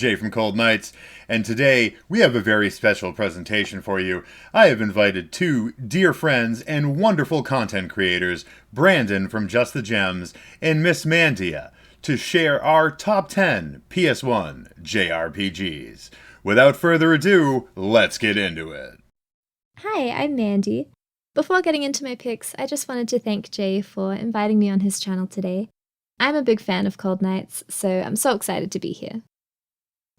Jay from Cold Nights, and today we have a very special presentation for you. I have invited two dear friends and wonderful content creators, Brandon from Just the Gems and MissMandia, to share our top 10 PS1 JRPGs. Without further ado, let's get into it. Hi, I'm Mandy. Before getting into my picks, I just wanted to thank Jay for inviting me on his channel today. I'm a big fan of Cold Nights, so I'm so excited to be here.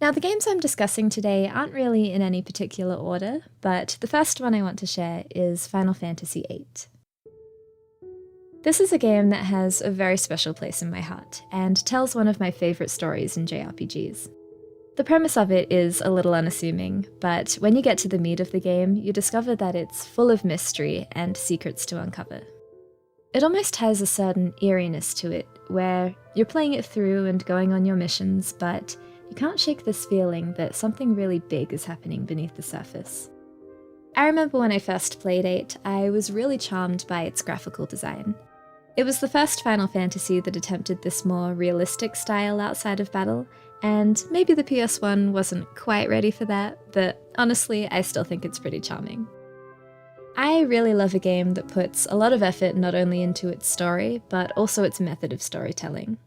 Now, the games I'm discussing today aren't really in any particular order, but the first one I want to share is Final Fantasy VIII. This is a game that has a very special place in my heart, and tells one of my favourite stories in JRPGs. The premise of it is a little unassuming, but when you get to the meat of the game, you discover that it's full of mystery and secrets to uncover. It almost has a certain eeriness to it, where you're playing it through and going on your missions, but you can't shake this feeling that something really big is happening beneath the surface. I remember when I first played VIII, I was really charmed by its graphical design. It was the first Final Fantasy that attempted this more realistic style outside of battle, and maybe the PS1 wasn't quite ready for that, but honestly, I still think it's pretty charming. I really love a game that puts a lot of effort not only into its story, but also its method of storytelling.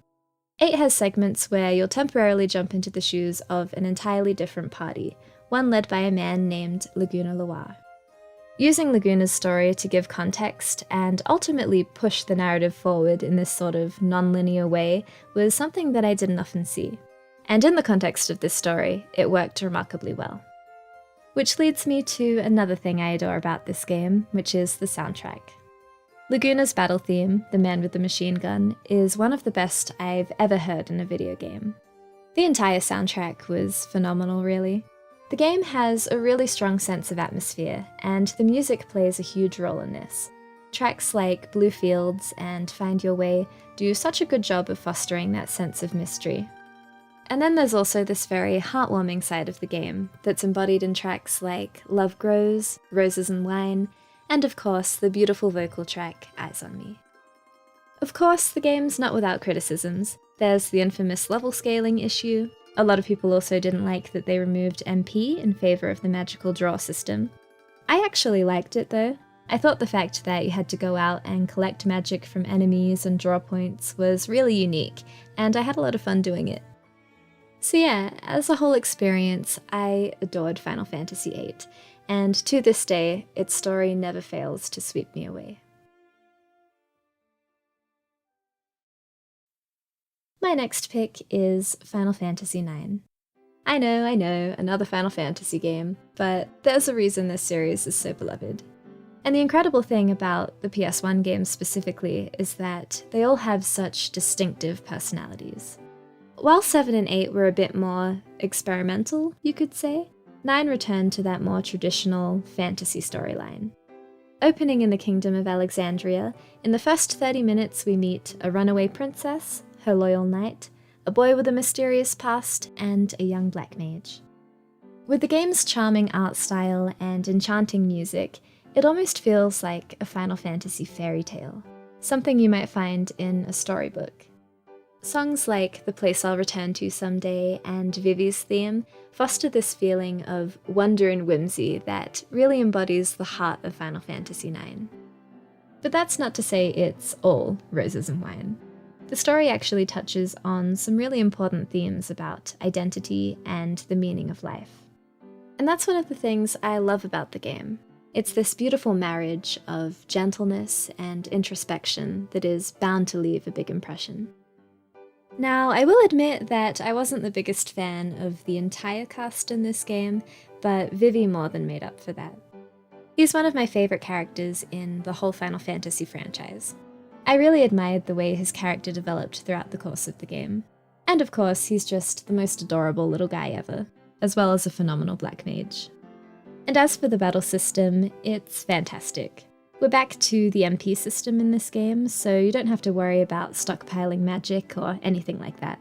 VIII has segments where you'll temporarily jump into the shoes of an entirely different party, one led by a man named Laguna Loire. Using Laguna's story to give context and ultimately push the narrative forward in this sort of non-linear way was something that I didn't often see. And in the context of this story, it worked remarkably well. Which leads me to another thing I adore about this game, which is the soundtrack. Laguna's battle theme, The Man with the Machine Gun, is one of the best I've ever heard in a video game. The entire soundtrack was phenomenal, really. The game has a really strong sense of atmosphere, and the music plays a huge role in this. Tracks like Blue Fields and Find Your Way do such a good job of fostering that sense of mystery. And then there's also this very heartwarming side of the game that's embodied in tracks like Love Grows, Roses and Wine, and of course the beautiful vocal track Eyes on Me. Of course, the game's not without criticisms. There's the infamous level scaling issue. A lot of people also didn't like that they removed MP in favour of the magical draw system. I actually liked it though. I thought the fact that you had to go out and collect magic from enemies and draw points was really unique, and I had a lot of fun doing it. So yeah, as a whole experience, I adored Final Fantasy VIII, and to this day, its story never fails to sweep me away. My next pick is Final Fantasy IX. I know, another Final Fantasy game, but there's a reason this series is so beloved. And the incredible thing about the PS1 games specifically is that they all have such distinctive personalities. While 7 and 8 were a bit more experimental, you could say, 9 returned to that more traditional fantasy storyline. Opening in the Kingdom of Alexandria, in the first 30 minutes we meet a runaway princess, her loyal knight, a boy with a mysterious past, and a young black mage. With the game's charming art style and enchanting music, it almost feels like a Final Fantasy fairy tale, something you might find in a storybook. Songs like The Place I'll Return to Someday and Vivi's theme foster this feeling of wonder and whimsy that really embodies the heart of Final Fantasy IX. But that's not to say it's all roses and wine. The story actually touches on some really important themes about identity and the meaning of life. And that's one of the things I love about the game. It's this beautiful marriage of gentleness and introspection that is bound to leave a big impression. Now, I will admit that I wasn't the biggest fan of the entire cast in this game, but Vivi more than made up for that. He's one of my favourite characters in the whole Final Fantasy franchise. I really admired the way his character developed throughout the course of the game. And of course, he's just the most adorable little guy ever, as well as a phenomenal black mage. And as for the battle system, it's fantastic. We're back to the MP system in this game, so you don't have to worry about stockpiling magic or anything like that.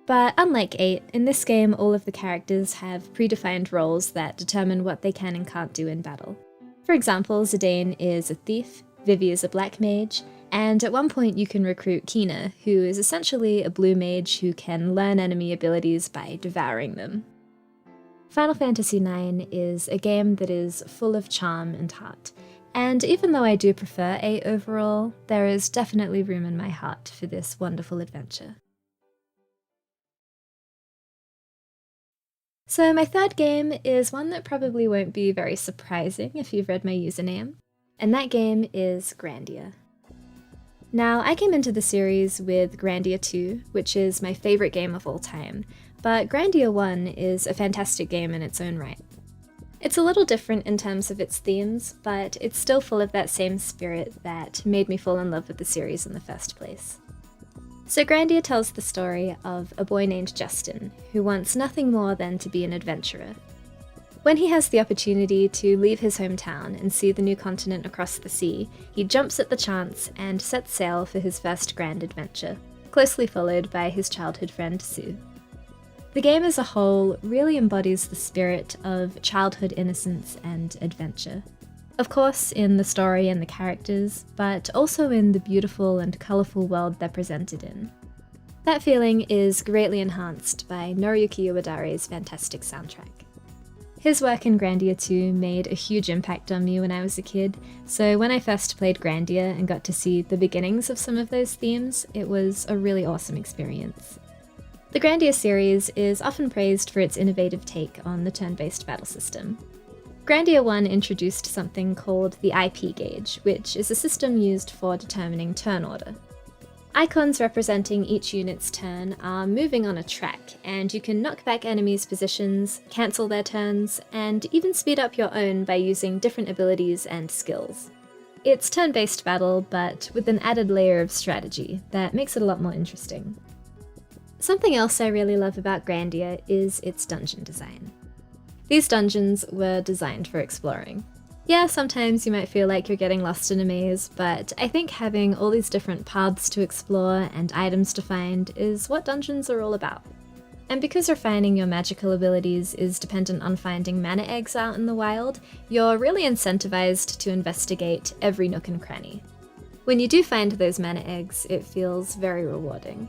But unlike VIII, in this game all of the characters have predefined roles that determine what they can and can't do in battle. For example, Zidane is a thief, Vivi is a black mage, and at one point you can recruit Kina, who is essentially a blue mage who can learn enemy abilities by devouring them. Final Fantasy IX is a game that is full of charm and heart, and even though I do prefer 8 overall, there is definitely room in my heart for this wonderful adventure. So my third game is one that probably won't be very surprising if you've read my username, and that game is Grandia. Now, I came into the series with Grandia 2, which is my favourite game of all time, but Grandia 1 is a fantastic game in its own right. It's a little different in terms of its themes, but it's still full of that same spirit that made me fall in love with the series in the first place. So Grandia tells the story of a boy named Justin, who wants nothing more than to be an adventurer. When he has the opportunity to leave his hometown and see the new continent across the sea, he jumps at the chance and sets sail for his first grand adventure, closely followed by his childhood friend Sue. The game as a whole really embodies the spirit of childhood innocence and adventure. Of course, in the story and the characters, but also in the beautiful and colourful world they're presented in. That feeling is greatly enhanced by Noriyuki Uedare's fantastic soundtrack. His work in Grandia 2 made a huge impact on me when I was a kid, so when I first played Grandia and got to see the beginnings of some of those themes, it was a really awesome experience. The Grandia series is often praised for its innovative take on the turn-based battle system. Grandia 1 introduced something called the IP gauge, which is a system used for determining turn order. Icons representing each unit's turn are moving on a track, and you can knock back enemies' positions, cancel their turns, and even speed up your own by using different abilities and skills. It's turn-based battle, but with an added layer of strategy that makes it a lot more interesting. Something else I really love about Grandia is its dungeon design. These dungeons were designed for exploring. Yeah, sometimes you might feel like you're getting lost in a maze, but I think having all these different paths to explore and items to find is what dungeons are all about. And because refining your magical abilities is dependent on finding mana eggs out in the wild, you're really incentivized to investigate every nook and cranny. When you do find those mana eggs, it feels very rewarding.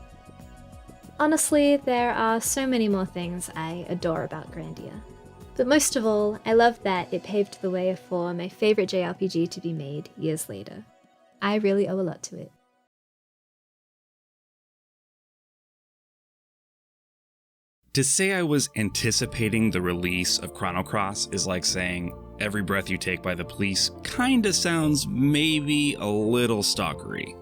Honestly, there are so many more things I adore about Grandia. But most of all, I love that it paved the way for my favourite JRPG to be made years later. I really owe a lot to it. To say I was anticipating the release of Chrono Cross is like saying Every Breath You Take by the Police kinda sounds maybe a little stalkery.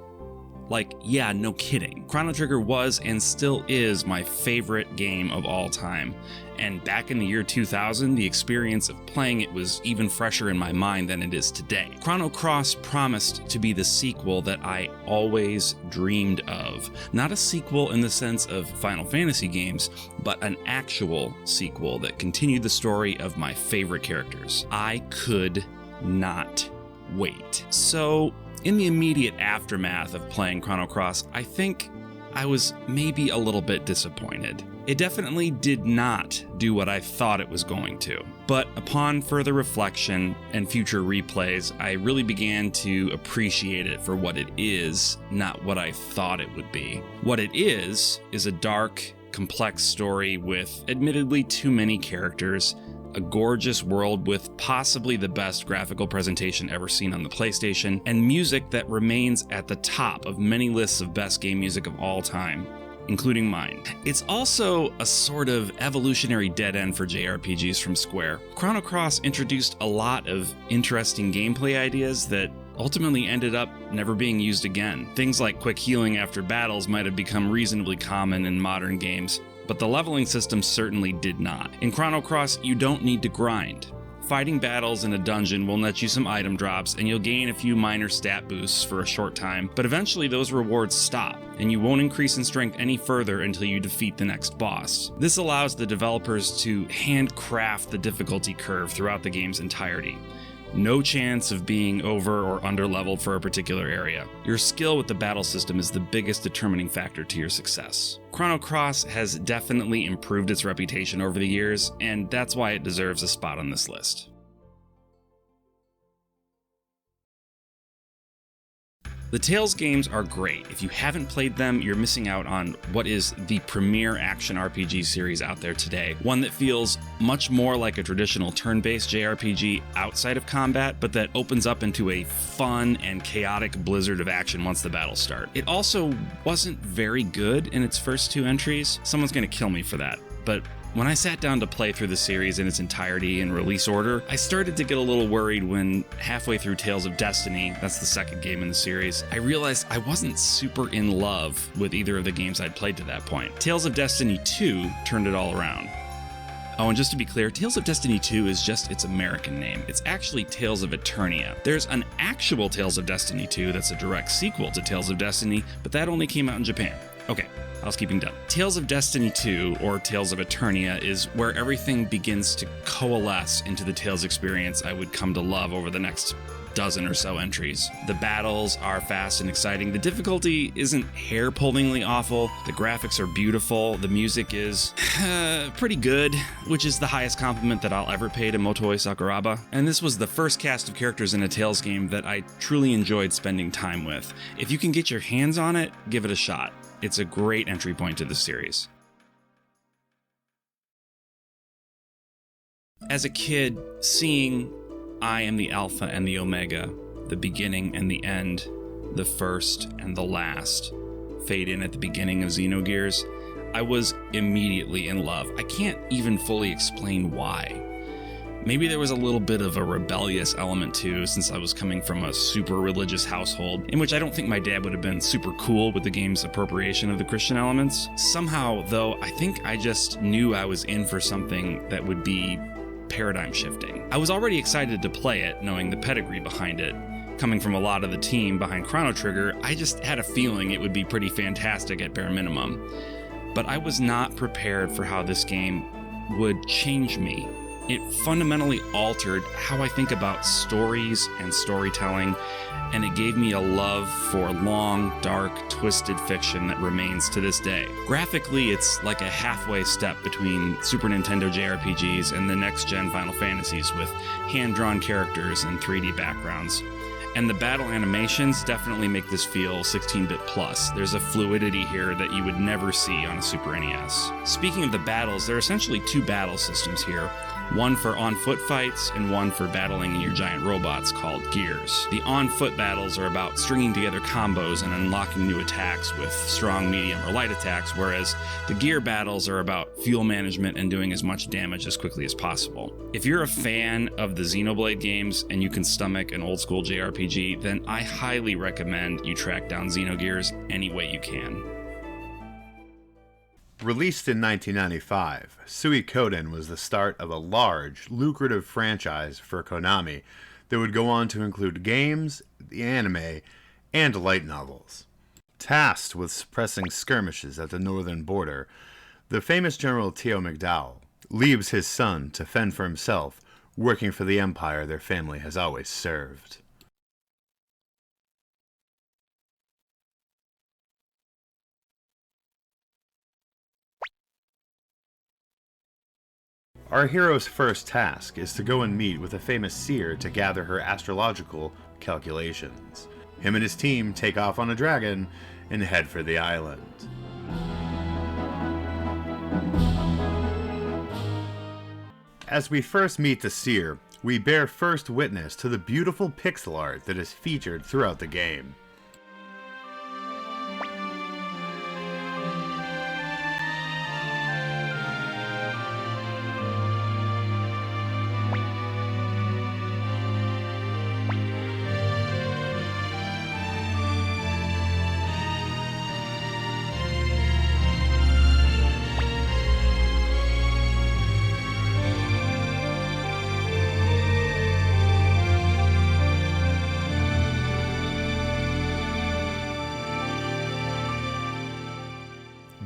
Like, yeah, no kidding. Chrono Trigger was and still is my favorite game of all time. And back in the year 2000, the experience of playing it was even fresher in my mind than it is today. Chrono Cross promised to be the sequel that I always dreamed of. Not a sequel in the sense of Final Fantasy games, but an actual sequel that continued the story of my favorite characters. I could not wait. So, in the immediate aftermath of playing Chrono Cross, I think I was maybe a little bit disappointed. It definitely did not do what I thought it was going to. But upon further reflection and future replays, I really began to appreciate it for what it is, not what I thought it would be. What it is a dark, complex story with admittedly too many characters, a gorgeous world with possibly the best graphical presentation ever seen on the PlayStation, and music that remains at the top of many lists of best game music of all time, including mine. It's also a sort of evolutionary dead end for JRPGs from Square. Chrono Cross introduced a lot of interesting gameplay ideas that ultimately ended up never being used again. Things like quick healing after battles might have become reasonably common in modern games, but the leveling system certainly did not. In Chrono Cross, you don't need to grind. Fighting battles in a dungeon will net you some item drops, and you'll gain a few minor stat boosts for a short time, but eventually those rewards stop, and you won't increase in strength any further until you defeat the next boss. This allows the developers to handcraft the difficulty curve throughout the game's entirety. No chance of being over or under leveled for a particular area. Your skill with the battle system is the biggest determining factor to your success. Chrono Cross has definitely improved its reputation over the years, and that's why it deserves a spot on this list. The Tales games are great. If you haven't played them, you're missing out on what is the premier action RPG series out there today. One that feels much more like a traditional turn-based JRPG outside of combat, but that opens up into a fun and chaotic blizzard of action once the battles start. It also wasn't very good in its first 2 entries. Someone's gonna kill me for that, but when I sat down to play through the series in its entirety in release order, I started to get a little worried when halfway through Tales of Destiny, that's the second game in the series, I realized I wasn't super in love with either of the games I'd played to that point. Tales of Destiny 2 turned it all around. Oh, and just to be clear, Tales of Destiny 2 is just its American name. It's actually Tales of Eternia. There's an actual Tales of Destiny 2 that's a direct sequel to Tales of Destiny, but that only came out in Japan. Okay, housekeeping done. Tales of Destiny 2, or Tales of Eternia, is where everything begins to coalesce into the Tales experience I would come to love over the next dozen or so entries. The battles are fast and exciting. The difficulty isn't hair-pullingly awful. The graphics are beautiful. The music is pretty good, which is the highest compliment that I'll ever pay to Motoi Sakuraba. And this was the first cast of characters in a Tales game that I truly enjoyed spending time with. If you can get your hands on it, give it a shot. It's a great entry point to the series. As a kid, seeing I am the Alpha and the Omega, the beginning and the end, the first and the last, fade in at the beginning of Xenogears, I was immediately in love. I can't even fully explain why. Maybe there was a little bit of a rebellious element too, since I was coming from a super religious household, in which I don't think my dad would have been super cool with the game's appropriation of the Christian elements. Somehow, though, I think I just knew I was in for something that would be paradigm shifting. I was already excited to play it, knowing the pedigree behind it. Coming from a lot of the team behind Chrono Trigger, I just had a feeling it would be pretty fantastic at bare minimum. But I was not prepared for how this game would change me. It fundamentally altered how I think about stories and storytelling, and it gave me a love for long, dark, twisted fiction that remains to this day. Graphically, it's like a halfway step between Super Nintendo JRPGs and the next-gen Final Fantasies, with hand-drawn characters and 3D backgrounds. And the battle animations definitely make this feel 16-bit plus. There's a fluidity here that you would never see on a Super NES. Speaking of the battles, there are essentially 2 battle systems here. One for on-foot fights and one for battling in your giant robots called Gears. The on-foot battles are about stringing together combos and unlocking new attacks with strong, medium, or light attacks, whereas the gear battles are about fuel management and doing as much damage as quickly as possible. If you're a fan of the Xenoblade games and you can stomach an old-school JRPG, then I highly recommend you track down Xenogears any way you can. Released in 1995, Suikoden was the start of a large, lucrative franchise for Konami that would go on to include games, the anime, and light novels. Tasked with suppressing skirmishes at the northern border, the famous General Teo McDowell leaves his son to fend for himself, working for the empire their family has always served. Our hero's first task is to go and meet with a famous seer to gather her astrological calculations. Him and his team take off on a dragon and head for the island. As we first meet the seer, we bear first witness to the beautiful pixel art that is featured throughout the game.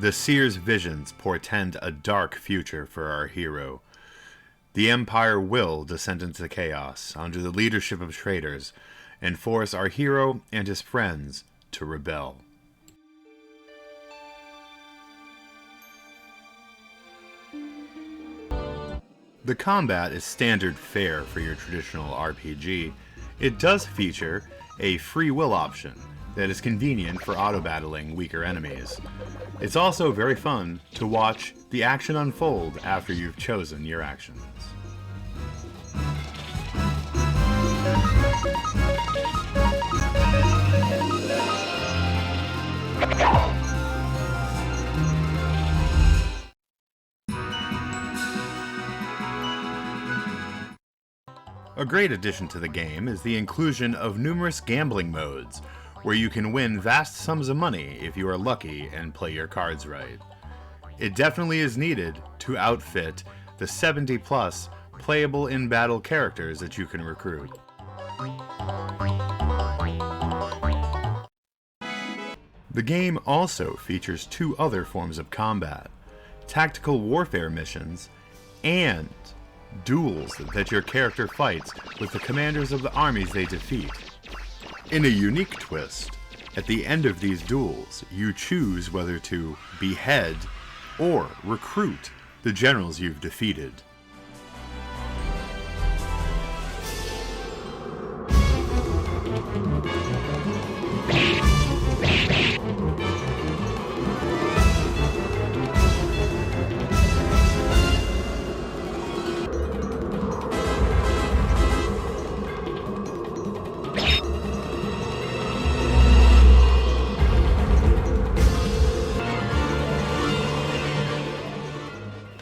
The seer's visions portend a dark future for our hero. The Empire will descend into chaos under the leadership of traitors and force our hero and his friends to rebel. The combat is standard fare for your traditional RPG. It does feature a free will option that is convenient for auto-battling weaker enemies. It's also very fun to watch the action unfold after you've chosen your actions. A great addition to the game is the inclusion of numerous gambling modes, where you can win vast sums of money if you are lucky and play your cards right. It definitely is needed to outfit the 70+ playable in-battle characters that you can recruit. The game also features 2 other forms of combat: tactical warfare missions and duels that your character fights with the commanders of the armies they defeat. In a unique twist, at the end of these duels, you choose whether to behead or recruit the generals you've defeated.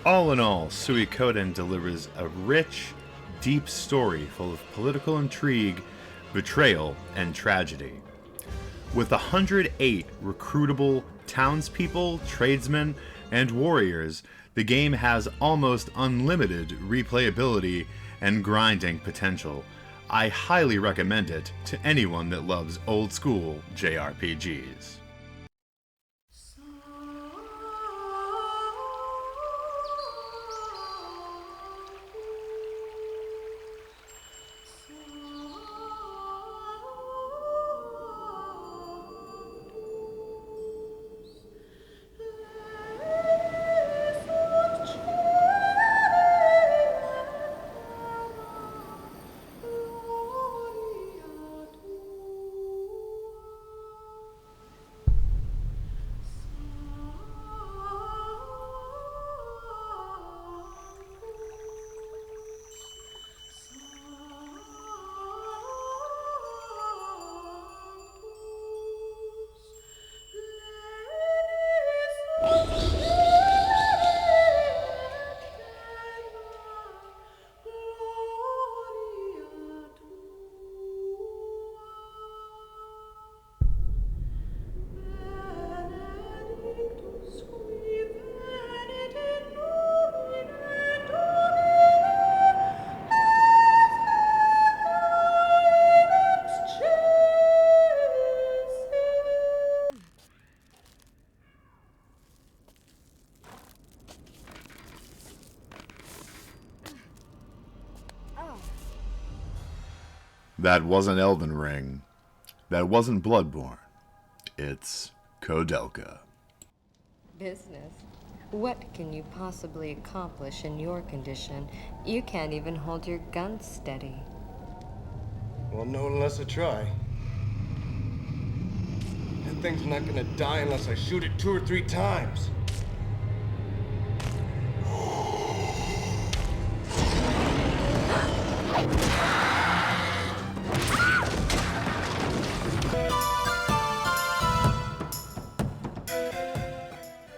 All in all, Suikoden delivers a rich, deep story full of political intrigue, betrayal, and tragedy. With 108 recruitable townspeople, tradesmen, and warriors, the game has almost unlimited replayability and grinding potential. I highly recommend it to anyone that loves old-school JRPGs. That wasn't Elden Ring. That wasn't Bloodborne. It's Kodelka. Business? What can you possibly accomplish in your condition? You can't even hold your gun steady. Well, no, unless I try. That thing's not gonna die unless I shoot it 2 or 3 times.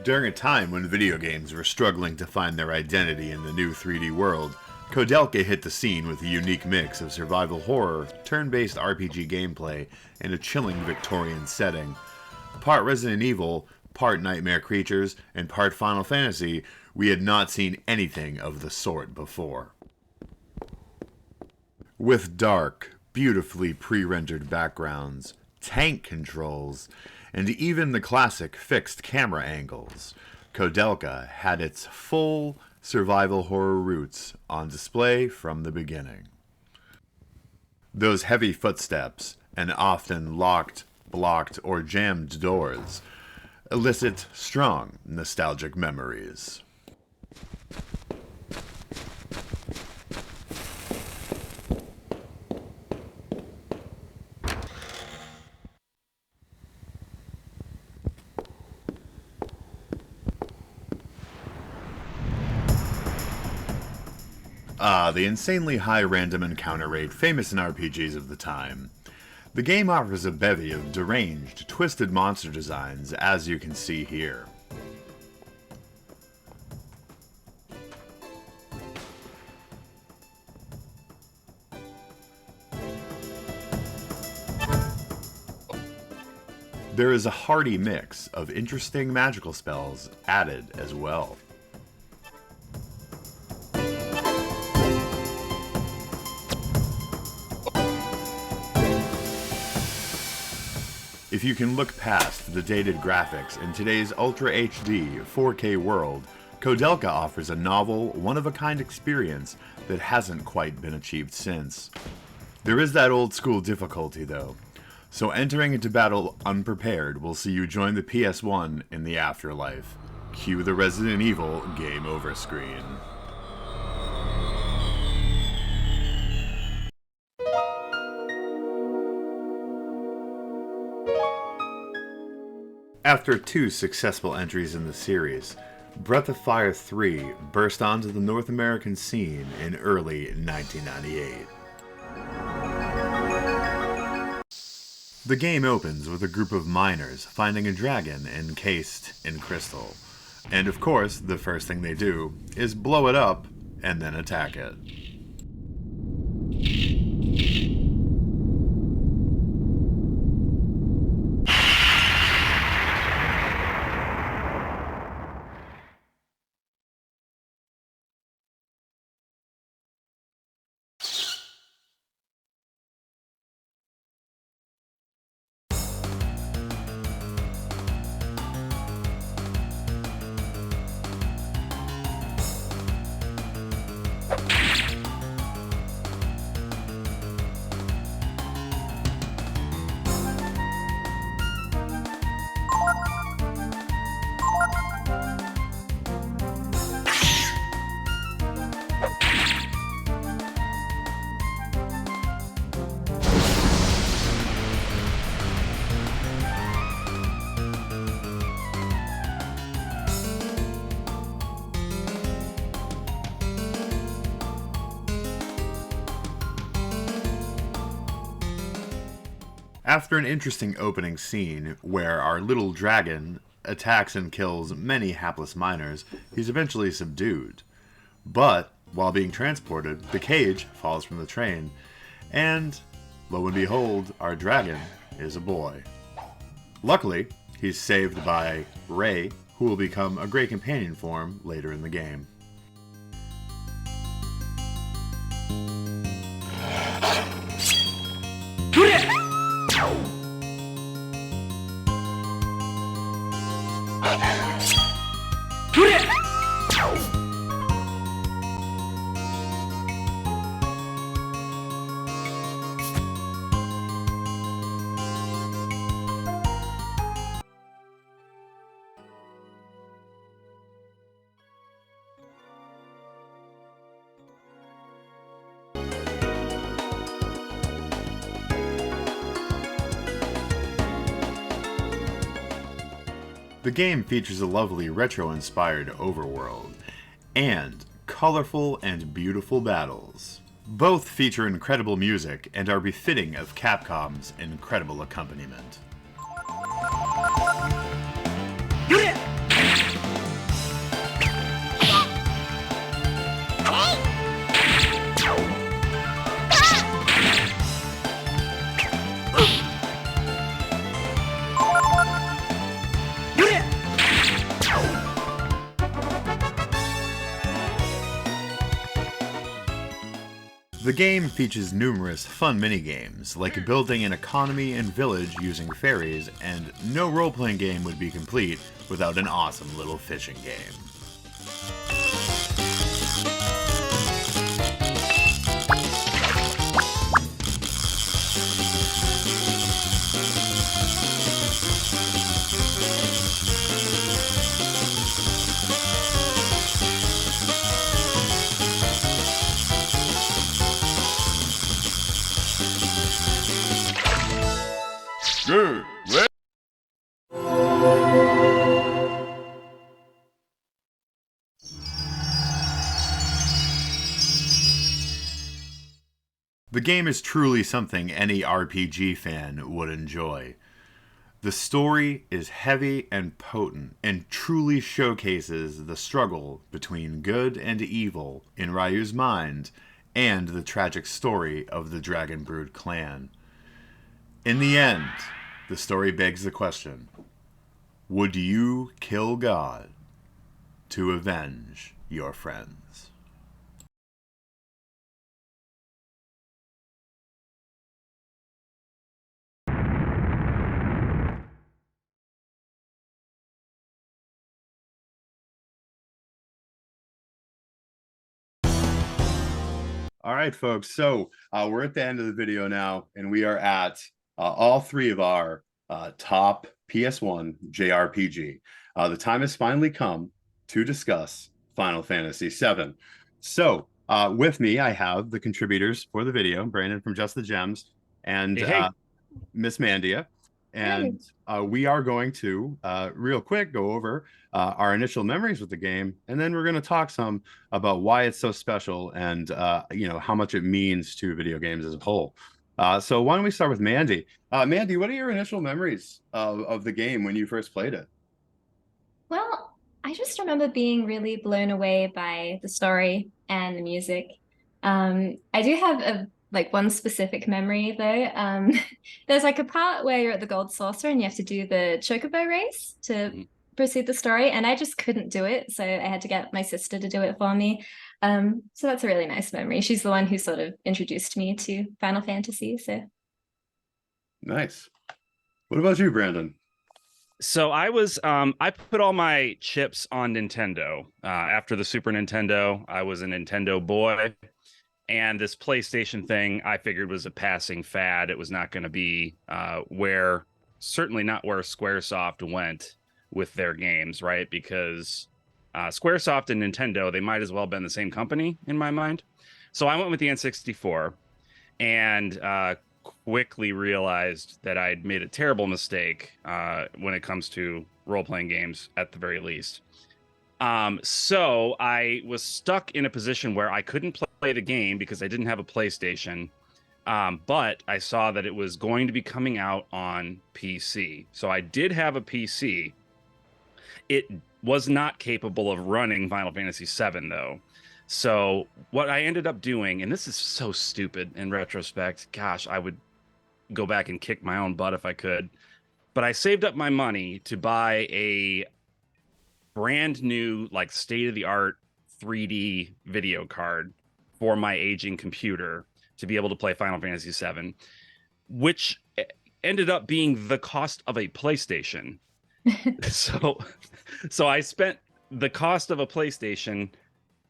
During a time when video games were struggling to find their identity in the new 3D world, Kodelka hit the scene with a unique mix of survival horror, turn-based RPG gameplay, and a chilling Victorian setting. Part Resident Evil, part Nightmare Creatures, and part Final Fantasy, we had not seen anything of the sort before. With dark, beautifully pre-rendered backgrounds, tank controls, and even the classic fixed camera angles, Kodelka had its full survival horror roots on display from the beginning. Those heavy footsteps and often locked, blocked, or jammed doors elicit strong nostalgic memories. The insanely high random encounter rate famous in RPGs of the time. The game offers a bevy of deranged, twisted monster designs, as you can see here. There is a hearty mix of interesting magical spells added as well. If you can look past the dated graphics in today's Ultra HD 4K world, Kodelka offers a novel, one-of-a-kind experience that hasn't quite been achieved since. There is that old-school difficulty though, so entering into battle unprepared will see you join the PS1 in the afterlife. Cue the Resident Evil Game Over screen. After 2 successful entries in the series, Breath of Fire 3 burst onto the North American scene in early 1998. The game opens with a group of miners finding a dragon encased in crystal. And of course, the first thing they do is blow it up and then attack it. After an interesting opening scene where our little dragon attacks and kills many hapless miners, he's eventually subdued. But, while being transported, the cage falls from the train, and, lo and behold, our dragon is a boy. Luckily, he's saved by Ray, who will become a great companion for him later in the game. The game features a lovely retro-inspired overworld, and colorful and beautiful battles. Both feature incredible music and are befitting of Capcom's incredible accompaniment. The game features numerous fun minigames, like building an economy and village using fairies, and no role-playing game would be complete without an awesome little fishing game. Good. The game is truly something any RPG fan would enjoy. The story is heavy and potent and truly showcases the struggle between good and evil in Ryu's mind and the tragic story of the Dragon Brood clan. In the end, the story begs the question, would you kill God to avenge your friends? All right, folks. So we're at the end of the video now, and we are at all three of our top PS1 JRPG. The time has finally come to discuss Final Fantasy VII. So with me, I have the contributors for the video, Brandon from Just the Gems and Hey. MissMandia. And we are going to real quick go over our initial memories with the game, and then we're going to talk some about why it's so special and how much it means to video games as a whole. So why don't we start with Mandy? Mandy, what are your initial memories of the game when you first played it? Well, I just remember being really blown away by the story and the music. I do have one specific memory though. There's like a part where you're at the Gold Saucer and you have to do the Chocobo race to proceed the story, and I just couldn't do it, so I had to get my sister to do it for me. So that's a really nice memory. She's the one who sort of introduced me to Final Fantasy. So nice. What about you, Brandon? So I put all my chips on Nintendo. After the Super Nintendo, I was a Nintendo boy. And this PlayStation thing, I figured was a passing fad. It was not going to be certainly not where Squaresoft went with their games, right? Because Squaresoft and Nintendo, they might as well have been the same company in my mind. So I went with the N64 and quickly realized that I'd made a terrible mistake when it comes to role-playing games, at the very least. So I was stuck in a position where I couldn't play the game because I didn't have a PlayStation. But I saw that it was going to be coming out on PC. So I did have a PC. It was not capable of running Final Fantasy VII, though. So what I ended up doing, and this is so stupid in retrospect, gosh, I would go back and kick my own butt if I could. But I saved up my money to buy a brand new, like state-of-the-art 3D video card for my aging computer to be able to play Final Fantasy VII, which ended up being the cost of a PlayStation. So I spent the cost of a PlayStation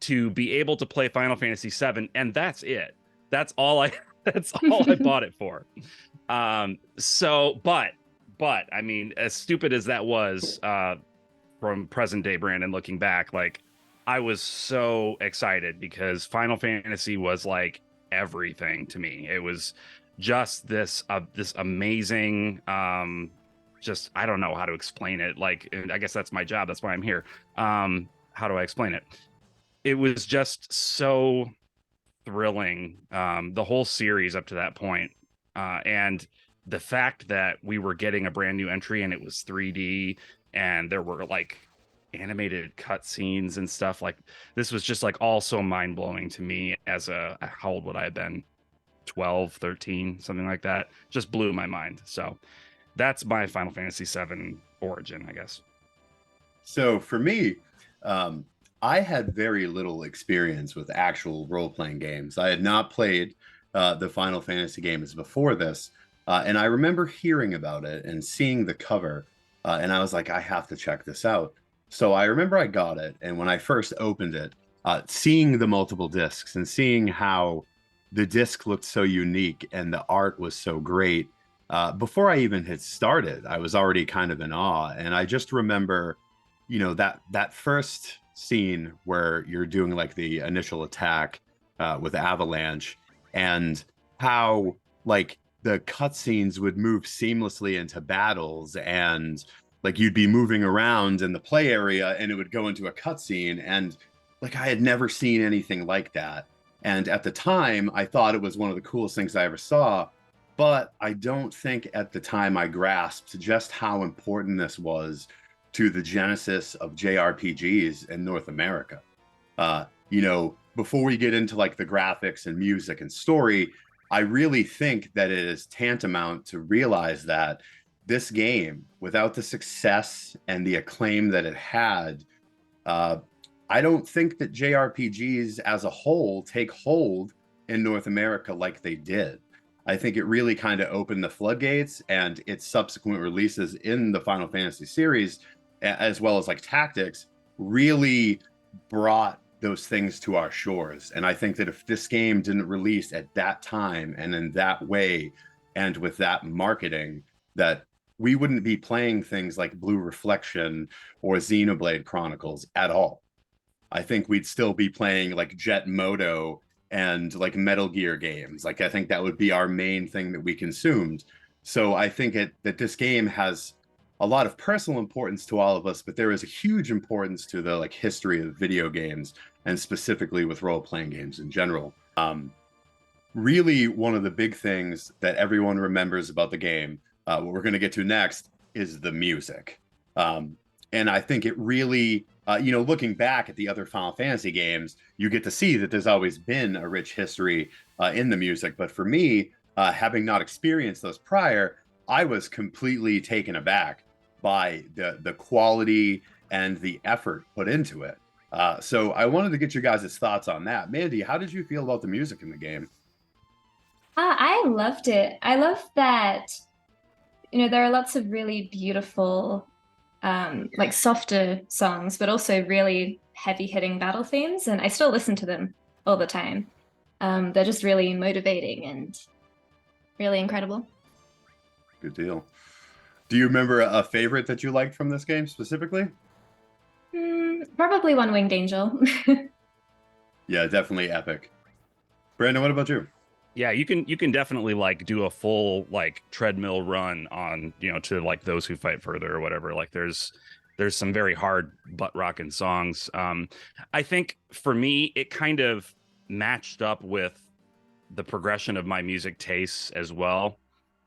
to be able to play Final Fantasy VII, and that's it. That's all I bought it for. But I mean, as stupid as that was, from present day Brandon looking back, like I was so excited because Final Fantasy was like everything to me. It was just this amazing, just, I don't know how to explain it. Like, I guess that's my job. That's why I'm here. How do I explain it? It was just so thrilling. The whole series up to that point. And the fact that we were getting a brand new entry and it was 3D and there were like animated cutscenes and stuff, like this was just like all so mind-blowing to me as how old would I have been? 12, 13, something like that. Just blew my mind. So that's my Final Fantasy VII origin, I guess. So for me, I had very little experience with actual role-playing games. I had not played the Final Fantasy games before this, and I remember hearing about it and seeing the cover, and I was like, I have to check this out. So I remember I got it, and when I first opened it, seeing the multiple discs and seeing how the disc looked so unique and the art was so great, before I even had started, I was already kind of in awe. And I just remember, that first scene where you're doing like the initial attack with Avalanche, and how like the cutscenes would move seamlessly into battles, and like you'd be moving around in the play area and it would go into a cutscene, and like I had never seen anything like that. And at the time, I thought it was one of the coolest things I ever saw. But I don't think at the time I grasped just how important this was to the genesis of JRPGs in North America. Before we get into like the graphics and music and story, I really think that it is tantamount to realize that this game, without the success and the acclaim that it had, uh, I don't think that JRPGs as a whole take hold in North America like they did. I think it really kind of opened the floodgates, and its subsequent releases in the Final Fantasy series, as well as like Tactics, really brought those things to our shores. And I think that if this game didn't release at that time and in that way and with that marketing, that we wouldn't be playing things like Blue Reflection or Xenoblade Chronicles at all. I think we'd still be playing like Jet Moto and like Metal Gear games. Like I think that would be our main thing that we consumed. So I think that this game has a lot of personal importance to all of us, but there is a huge importance to the like history of video games, and specifically with role-playing games in general. Really, one of the big things that everyone remembers about the game, what we're going to get to next, is the music. And I think it really, looking back at the other Final Fantasy games, you get to see that there's always been a rich history in the music. But for me, having not experienced those prior, I was completely taken aback by the quality and the effort put into it. So I wanted to get your guys' thoughts on that. Mandy, how did you feel about the music in the game? I loved it. I love that, there are lots of really beautiful, like softer songs, but also really heavy hitting battle themes. And I still listen to them all the time. They're just really motivating and really incredible. Good deal. Do you remember a favorite that you liked from this game specifically? Probably One Winged Angel. Yeah, definitely epic. Brandon, what about you? Yeah, you can definitely like do a full like treadmill run on, to like Those Who Fight Further or whatever. Like there's some very hard butt rocking songs. I think for me it kind of matched up with the progression of my music tastes as well.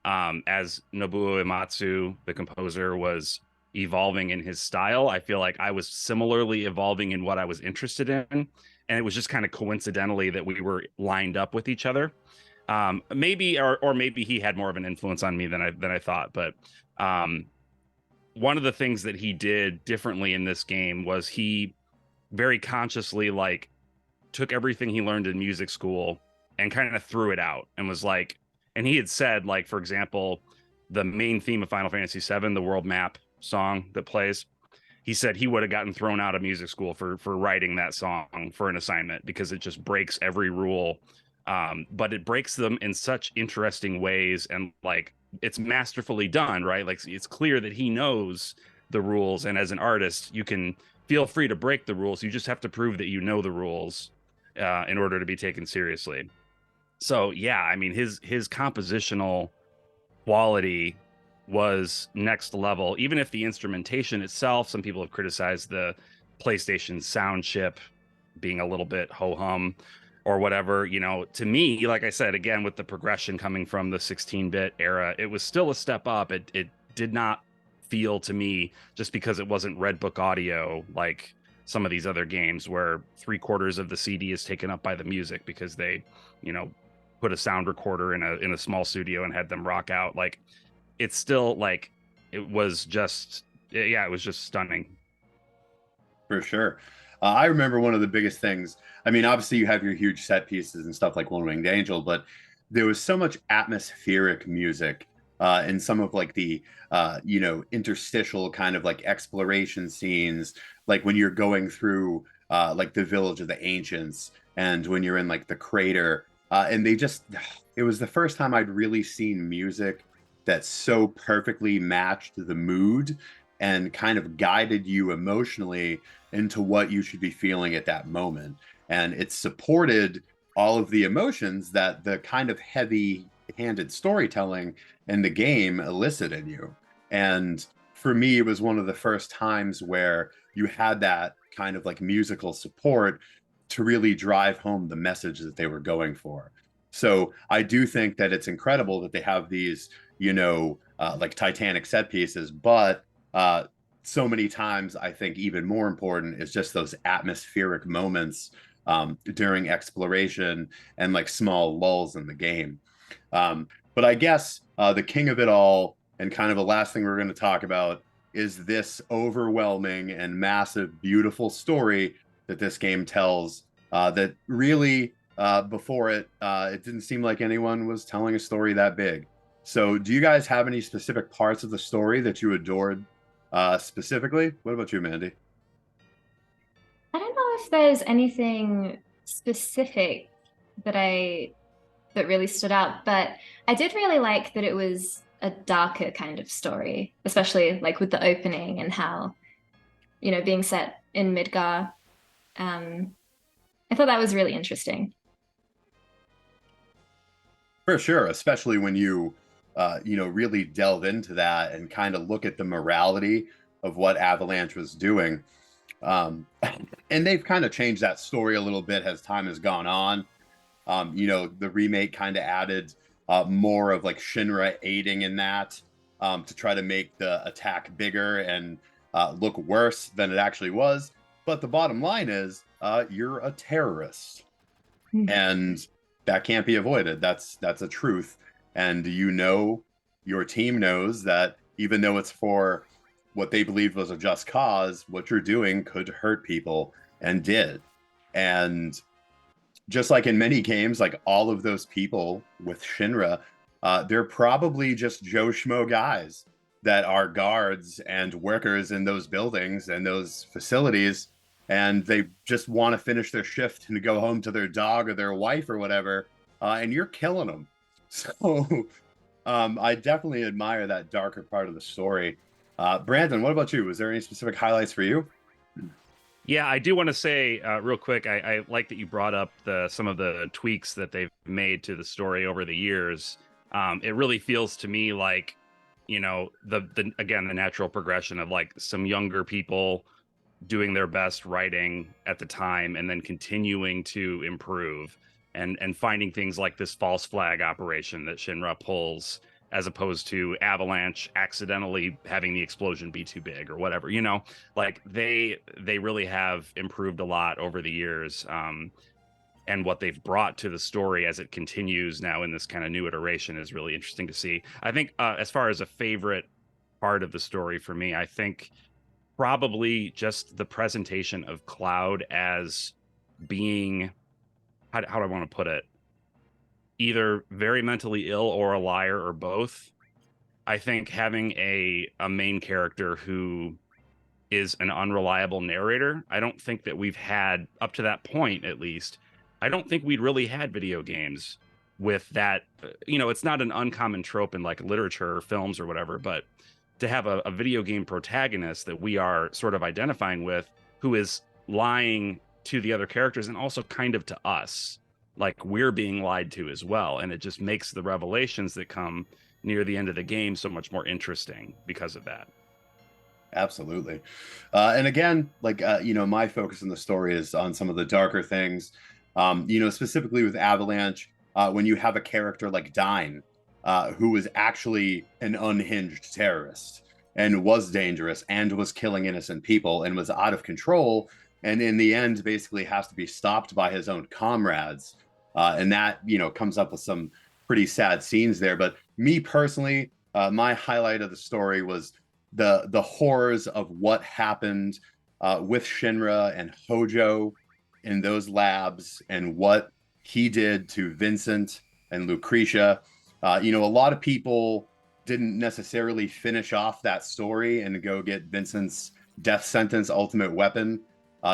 As Nobuo Uematsu, the composer, was evolving in his style, I feel like I was similarly evolving in what I was interested in, and it was just kind of coincidentally that we were lined up with each other. Maybe he had more of an influence on me than I thought. But one of the things that he did differently in this game was he very consciously like took everything he learned in music school and kind of threw it out and was like, and he had said, like, for example, the main theme of Final Fantasy VII, the world map song that plays, he said he would have gotten thrown out of music school for writing that song for an assignment because it just breaks every rule. But it breaks them in such interesting ways, and like it's masterfully done, right? Like it's clear that he knows the rules, and as an artist, you can feel free to break the rules. You just have to prove that you know the rules in order to be taken seriously. So yeah, I mean his compositional quality was next level. Even if the instrumentation itself, some people have criticized the PlayStation sound chip being a little bit ho-hum or whatever, to me, like I said, again, with the progression coming from the 16-bit era, it was still a step up. It did not feel to me, just because it wasn't Red Book audio like some of these other games where 3/4 of the CD is taken up by the music because they, put a sound recorder in a small studio and had them rock out. Like it's still like it was just stunning. For sure. I remember one of the biggest things. I mean, obviously you have your huge set pieces and stuff like One Winged Angel, but there was so much atmospheric music in some of like the interstitial kind of like exploration scenes, like when you're going through like the village of the ancients and when you're in like the crater. And it was the first time I'd really seen music that so perfectly matched the mood and kind of guided you emotionally into what you should be feeling at that moment. And it supported all of the emotions that the kind of heavy-handed storytelling in the game elicit in you. And for me, it was one of the first times where you had that kind of like musical support to really drive home the message that they were going for. So I do think that it's incredible that they have these, like Titanic set pieces, but so many times I think even more important is just those atmospheric moments during exploration and like small lulls in the game. But I guess the king of it all, and kind of the last thing we're going to talk about, is this overwhelming and massive, beautiful story that this game tells. That really, before it didn't seem like anyone was telling a story that big. So, do you guys have any specific parts of the story that you adored specifically? What about you, Mandy? I don't know if there's anything specific that that really stood out, but I did really like that it was a darker kind of story, especially like with the opening and how, being set in Midgar. I thought that was really interesting. For sure, especially when you really delve into that and kind of look at the morality of what Avalanche was doing. And they've kind of changed that story a little bit as time has gone on. The remake kind of added more of like Shinra aiding in that to try to make the attack bigger and look worse than it actually was. But the bottom line is you're a terrorist. And that can't be avoided. That's a truth. And your team knows that even though it's for what they believed was a just cause, what you're doing could hurt people, and did. And just like in many games, like all of those people with Shinra, they're probably just Joe Schmo guys that are guards and workers in those buildings and those facilities, and they just want to finish their shift and go home to their dog or their wife or whatever, and you're killing them. So I definitely admire that darker part of the story. Brandon, what about you? Was there any specific highlights for you? Yeah, I do want to say real quick, I like that you brought up some of the tweaks that they've made to the story over the years. It really feels to me like, the natural progression of like some younger people doing their best writing at the time and then continuing to improve and finding things like this false flag operation that Shinra pulls, as opposed to Avalanche accidentally having the explosion be too big or whatever. Like they really have improved a lot over the years, and what they've brought to the story as it continues now in this kind of new iteration is really interesting to see. I think as far as a favorite part of the story for me, I think probably just the presentation of Cloud as being, how do I want to put it, either very mentally ill or a liar or both. I think having a main character who is an unreliable narrator, I don't think that we've had, up to that point at least, I don't think we'd really had video games with that. It's not an uncommon trope in like literature or films or whatever, but to have a video game protagonist that we are sort of identifying with, who is lying to the other characters and also kind of to us, like we're being lied to as well. And it just makes the revelations that come near the end of the game so much more interesting because of that. Absolutely. And again, like, my focus in the story is on some of the darker things, specifically with Avalanche, when you have a character like Dine, who was actually an unhinged terrorist and was dangerous and was killing innocent people and was out of control. And in the end, basically has to be stopped by his own comrades. And that, comes up with some pretty sad scenes there. But me personally, my highlight of the story was the horrors of what happened with Shinra and Hojo in those labs and what he did to Vincent and Lucretia. A lot of people didn't necessarily finish off that story and go get Vincent's death sentence ultimate weapon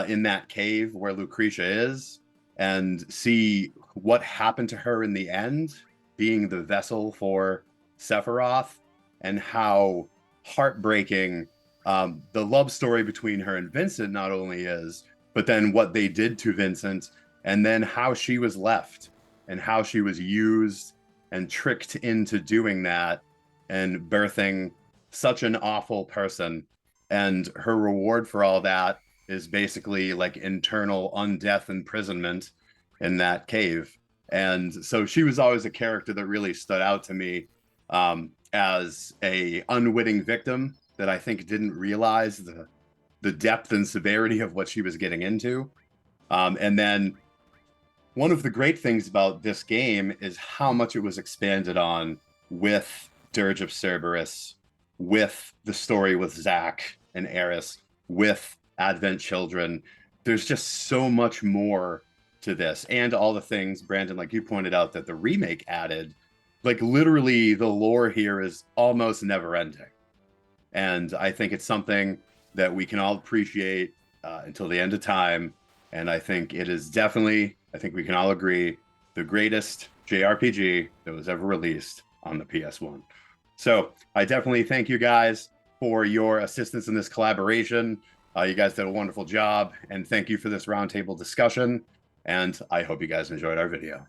in that cave where Lucretia is, and see what happened to her in the end, being the vessel for Sephiroth, and how heartbreaking the love story between her and Vincent not only is, but then what they did to Vincent, and then how she was left and how she was used and tricked into doing that and birthing such an awful person. And her reward for all that is basically like internal undeath imprisonment in that cave. And so she was always a character that really stood out to me, as a unwitting victim that I think didn't realize the depth and severity of what she was getting into. And then one of the great things about this game is how much it was expanded on with Dirge of Cerberus, with the story with Zack and Eris, with Advent Children. There's just so much more to this, and all the things, Brandon, like you pointed out, that the remake added. Like literally the lore here is almost never ending. And I think it's something that we can all appreciate until the end of time. And I think it is definitely, I think we can all agree, the greatest JRPG that was ever released on the PS1. So I definitely thank you guys for your assistance in this collaboration. You guys did a wonderful job, and thank you for this roundtable discussion. And I hope you guys enjoyed our video.